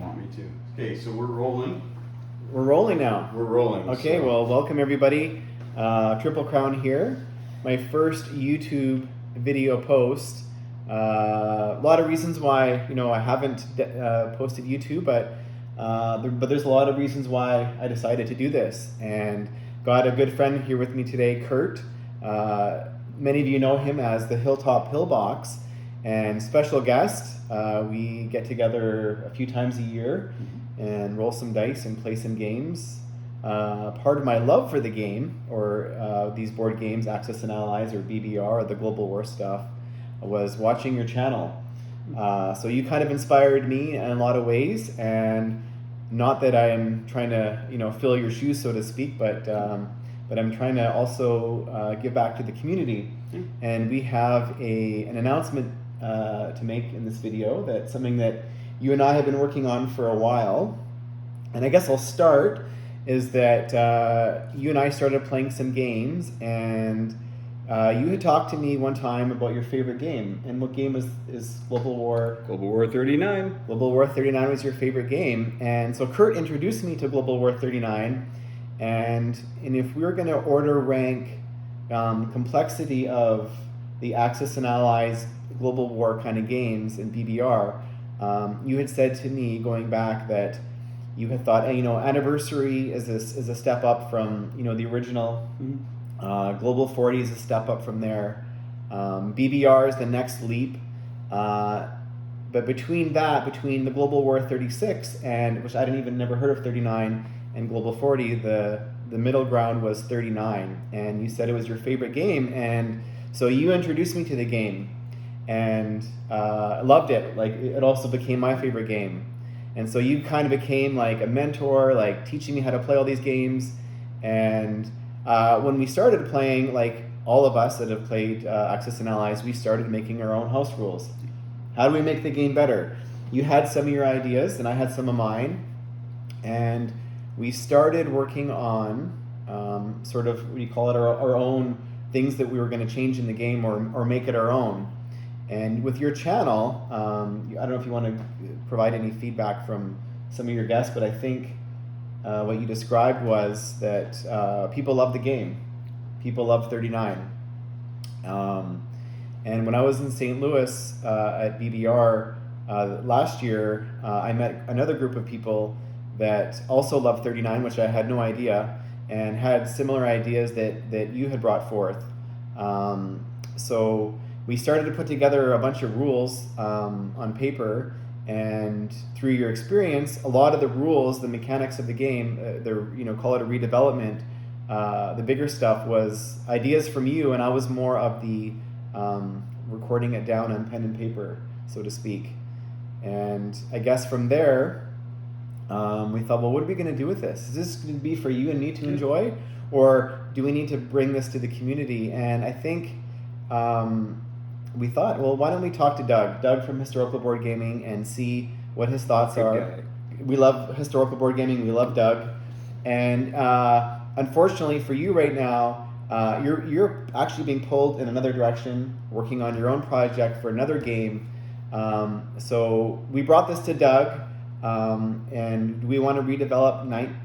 want me to. Okay, so we're rolling. We're rolling now. We're rolling. Okay, so. well, welcome everybody. Triple Crown here. My first YouTube video post. A lot of reasons why I haven't posted YouTube, but there's a lot of reasons why I decided to do this. And got a good friend here with me today, Kurt. Many of you know him as the Hilltop Pillbox, and special guest. We get together a few times a year and roll some dice and play some games. Part of my love for the game, or these board games, Axis and Allies, or BBR, or the Global War stuff, was watching your channel. So you kind of inspired me in a lot of ways, and not that I'm trying to fill your shoes, so to speak, but I'm trying to also give back to the community. And we have an announcement to make in this video. That's something that you and I have been working on for a while. And I guess I'll start is that you and I started playing some games, and you had talked to me one time about your favorite game. And what game is Global War? Global War 39. Global War 39 was your favorite game. And so Kurt introduced me to Global War 39. And if we were going to order rank complexity of the Axis and Allies Global War kind of games in BBR, you had said to me going back that you had thought, Anniversary is a step up from the original. Global 40 is a step up from there. BBR is the next leap. But between the Global War 36, and which I didn't even never heard of 39, and Global 40, the middle ground was 39. And you said it was your favorite game, and so you introduced me to the game, and I loved it. Like, it also became my favorite game. And so you kind of became like a mentor, like teaching me how to play all these games. And when we started playing, like all of us that have played Axis and Allies, we started making our own house rules. How do we make the game better? You had some of your ideas, and I had some of mine. And we started working on sort of, we call it our own things that we were going to change in the game or make it our own. And with your channel, I don't know if you want to provide any feedback from some of your guests, but I think what you described was that people love the game. People love 39. And when I was in St. Louis at BBR last year, I met another group of people that also loved 39, which I had no idea, and had similar ideas that you had brought forth. So we started to put together a bunch of rules on paper, and through your experience, a lot of the rules, the mechanics of the game, call it a redevelopment. The bigger stuff was ideas from you, and I was more of the recording it down on pen and paper, so to speak. And I guess from there, we thought, well, what are we going to do with this? Is this going to be for you and me to enjoy, or do we need to bring this to the community? And I think we thought, well, why don't we talk to Doug from Historical Board Gaming, and see what his thoughts are. We love Historical Board Gaming. We love Doug. And unfortunately for you right now, you're actually being pulled in another direction, working on your own project for another game. So we brought this to Doug, and we want to redevelop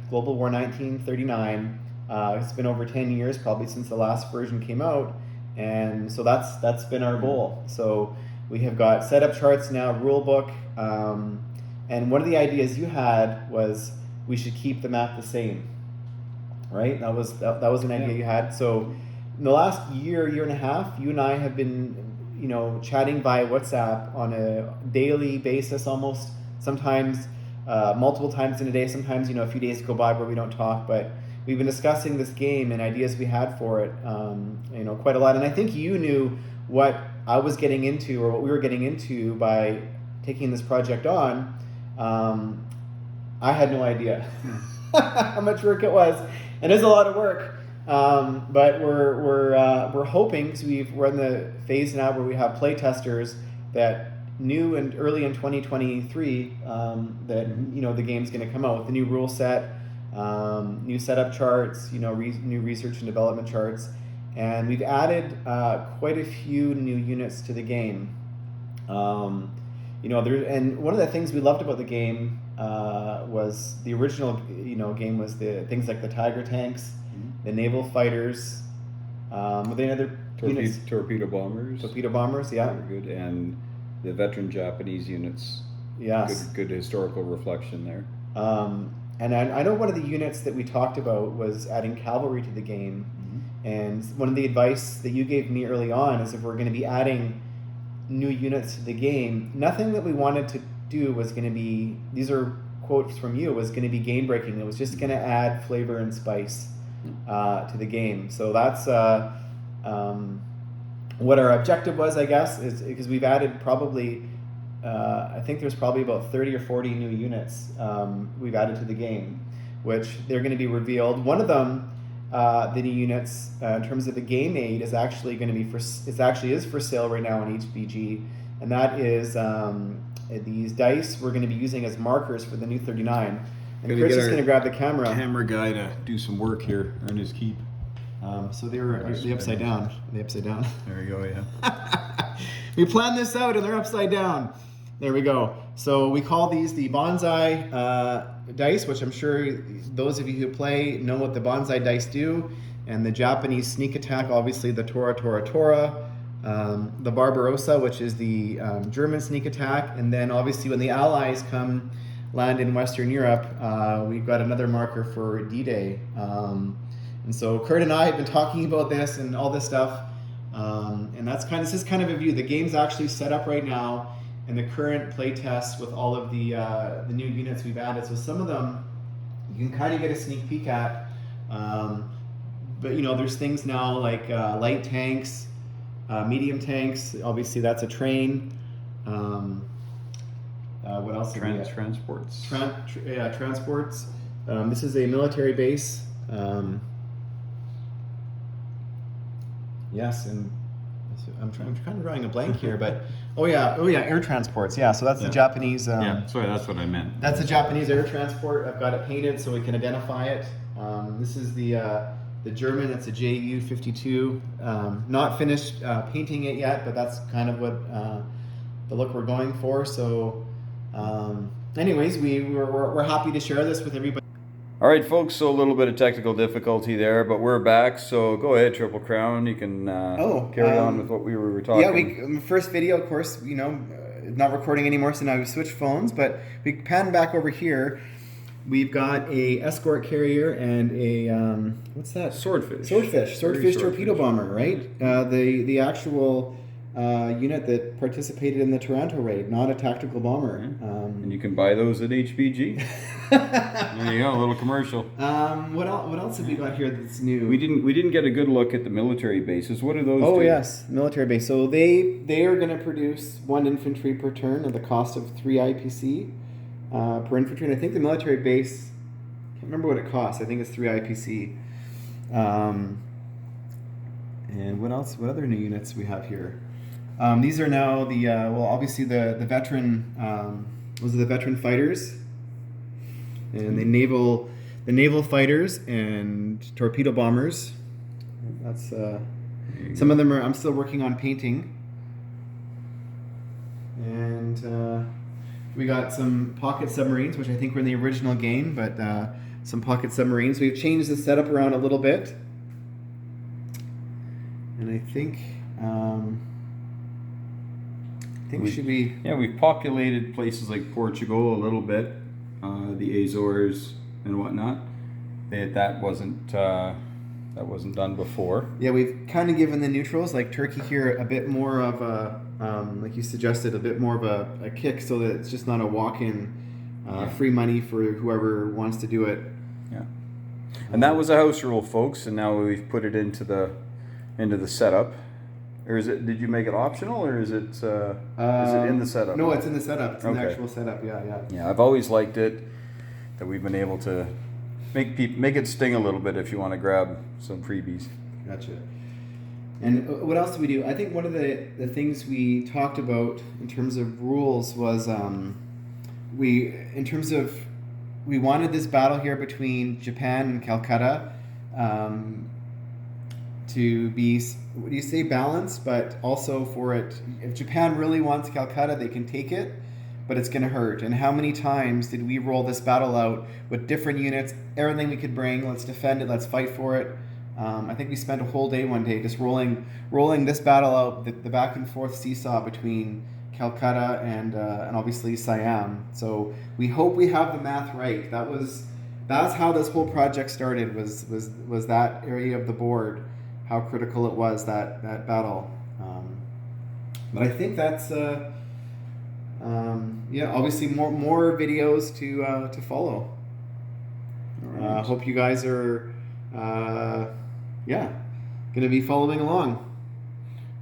Global War 1939. It's been over 10 years, probably since the last version came out. And so that's been our goal. So we have got setup charts now, rule book, and one of the ideas you had was we should keep the map the same, right? That was an idea you had. So in the last year and a half, you and I have been chatting via WhatsApp on a daily basis, almost, sometimes multiple times in a day. Sometimes a few days go by where we don't talk, but we've been discussing this game and ideas we had for it, quite a lot. And I think you knew what I was getting into, or what we were getting into, by taking this project on. I had no idea how much work it was, and it's a lot of work. But we're hoping, because we're in the phase now where we have play testers that knew and early in 2023 that the game's going to come out with the new rule set. New setup charts, new research and development charts, and we've added quite a few new units to the game. you know, there, and one of the things we loved about the game was the original, you know, game was the things like the Tiger tanks, the naval fighters. Were there any other units? Torpedo bombers. Torpedo bombers, yeah. Very good. And the veteran Japanese units. Yes. Good historical reflection there. And I know one of the units that we talked about was adding cavalry to the game. And one of the advice that you gave me early on is if we're going to be adding new units to the game, nothing that we wanted to do was going to be, these are quotes from you, was going to be game breaking. It was just going to add flavor and spice to the game. So that's what our objective was, I guess, is because we've added probably, I think there's probably about 30 or 40 new units we've added to the game, which they're going to be revealed. One of them, the new units, in terms of the game aid, is actually going to be is for sale right now on HBG, and that is these dice we're going to be using as markers for the new 39. And Chris is going to grab the camera. Camera guy to do some work here, earn his keep. So they're upside down. They're upside down. There we go. Yeah. We planned this out, and they're upside down. There we go. So we call these the bonsai dice, which I'm sure those of you who play know what the bonsai dice do. And the Japanese sneak attack, obviously the Tora Tora Tora. The Barbarossa, which is the German sneak attack. And then obviously when the Allies land in Western Europe, we've got another marker for D-Day. And so Kurt and I have been talking about this and all this stuff. And this is kind of a view. The game's actually set up right now in the current play test with all of the new units we've added. So some of them you can kind of get a sneak peek at. But you know, there's things now like light tanks, medium tanks. Obviously that's a train. What else? Transports. Transports. This is a military base. Yes, and I'm kind of drawing a blank here, but oh yeah, air transports. Yeah, so that's the Japanese. Sorry, that's what I meant. That's a Japanese air transport. I've got it painted so we can identify it. This is the German. It's a Ju-52. Not finished painting it yet, but that's kind of what the look we're going for. So, anyways, we're happy to share this with everybody. All right, folks, so a little bit of technical difficulty there, but we're back, so go ahead, Triple Crown. You can carry on with what we were talking. Yeah, first video, of course, you know, not recording anymore, so now we've switched phones, but we pan back over here. We've got a escort carrier and a, what's that? Swordfish Torpedo bomber, right? The actual unit that participated in the Toronto raid, not a tactical bomber. And you can buy those at HBG. There you go, a little commercial. What else have we got here that's new? We didn't get a good look at the military bases. What are those? Oh yes, military base. So they are going to produce 1 infantry per turn at the cost of 3 IPC per infantry. And I think the military base, I can't remember what it costs. I think it's 3 IPC. And what else? What other new units we have here? These are now the obviously the veteran. Those are the veteran fighters. And the naval fighters and torpedo bombers. That's some of them are. I'm still working on painting. And we got some pocket submarines, which I think were in the original game, but some pocket submarines. We've changed the setup around a little bit, and I think we've populated places like Portugal a little bit. The Azores and whatnot. That wasn't done before. Yeah, we've kind of given the neutrals like Turkey here a bit more of a, like you suggested, a bit more of a kick, so that it's just not a walk-in free money for whoever wants to do it. Yeah, and that was a house rule, folks, and now we've put it into the setup. Or is it? Did you make it optional, or is it in the setup? No, it's in the setup. It's in the actual setup. Yeah. Yeah, I've always liked it that we've been able to make it sting a little bit if you want to grab some freebies. Gotcha. And what else do we do? I think one of the things we talked about in terms of rules was we wanted this battle here between Japan and Calcutta to be, what do you say, balanced, but also for it, if Japan really wants Calcutta, they can take it, but it's going to hurt. And how many times did we roll this battle out with different units, everything we could bring? Let's defend it. Let's fight for it. I think we spent a whole day one day just rolling this battle out, the back and forth seesaw between Calcutta and obviously Siam. So we hope we have the math right. That's how this whole project started. Was that area of the board, how critical it was, that battle. But I think that's obviously more videos to follow. Right. Hope you guys are going to be following along.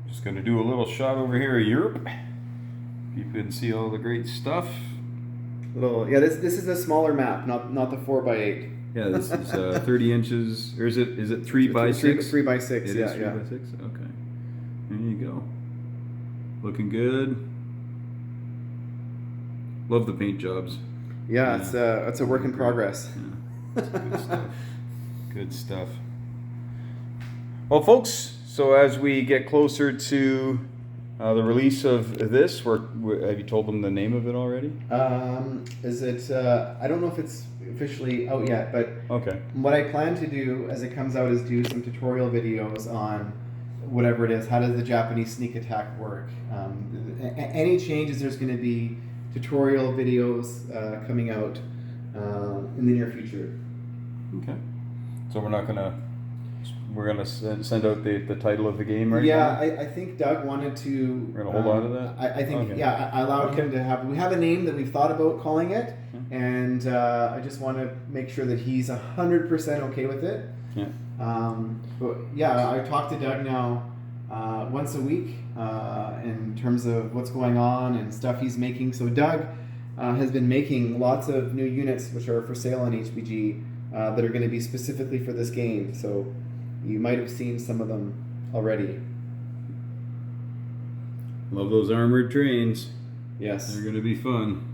Just going to do a little shot over here of Europe. You can see all the great stuff. This is a smaller map, not the 4x8. Yeah, this is 30 inches, or is it 3x6? 3x6. It is 3x6. Okay, there you go. Looking good. Love the paint jobs. Yeah, it's a work in progress. Yeah. Good stuff. Good stuff. Well, folks, so as we get closer to the release of this, have you told them the name of it already? Is it? I don't know if it's officially out yet, but okay. What I plan to do as it comes out is do some tutorial videos on whatever it is. How does the Japanese sneak attack work? Any changes, there's going to be tutorial videos coming out in the near future. Okay. So we're gonna send out the title of the game right now? Yeah, I think Doug wanted to. We're gonna hold on to that? I think, okay. I allowed him to have. We have a name that we've thought about calling it, and I just want to make sure that he's 100% okay with it. Yeah. But yeah, I talk to Doug now once a week in terms of what's going on and stuff he's making. So Doug has been making lots of new units which are for sale on HBG that are going to be specifically for this game. So you might have seen some of them already. Love those armored trains. Yes. They're going to be fun.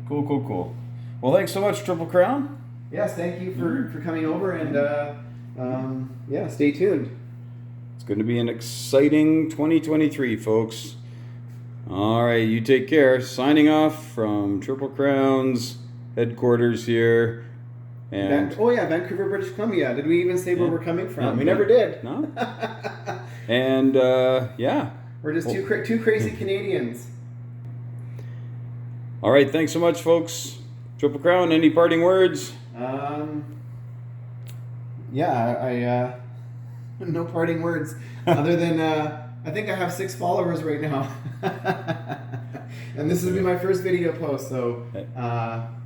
Cool. Well, thanks so much, Triple Crown. Yes, thank you for coming over, and stay tuned. It's going to be an exciting 2023, folks. All right, you take care. Signing off from Triple Crown's headquarters here. And Vancouver, British Columbia. Did we even say where we're coming from? Yeah, we never did. No. And we're just two crazy Canadians. All right, thanks so much, folks. Triple Crown, any parting words? No parting words other than I think I have 6 followers right now, and this will be my first video post. So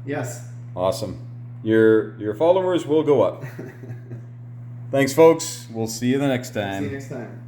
yes. Awesome. Your followers will go up. Thanks, folks. We'll see you the next time. See you next time.